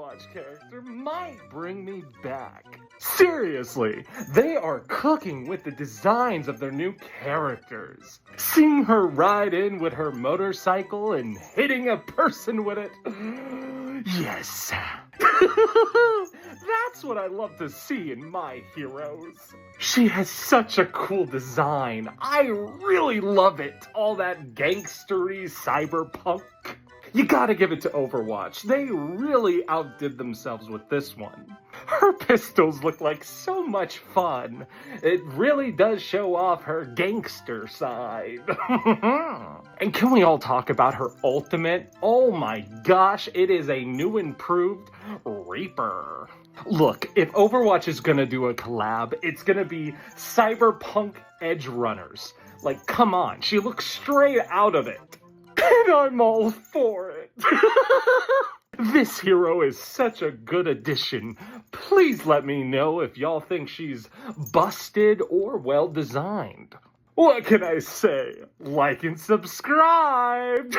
Overwatch character might bring me back. Seriously, they are cooking with the designs of their new characters. Seeing her ride in with her motorcycle and hitting a person with it. Yes. That's what I love to see in my heroes. She has such a cool design. I really love it. All that gangstery cyberpunk. You gotta give it to Overwatch. They really outdid themselves with this one. Her pistols look like so much fun. It really does show off her gangster side. And can we all talk about her ultimate? Oh my gosh, it is a new improved Reaper. Look, if Overwatch is gonna do a collab, it's gonna be Cyberpunk Edge Runners. Like, come on, she looks straight out of it. And I'm all for it. This hero is such a good addition. Please let me know if y'all think she's busted or well designed. What can I say? Like and subscribe!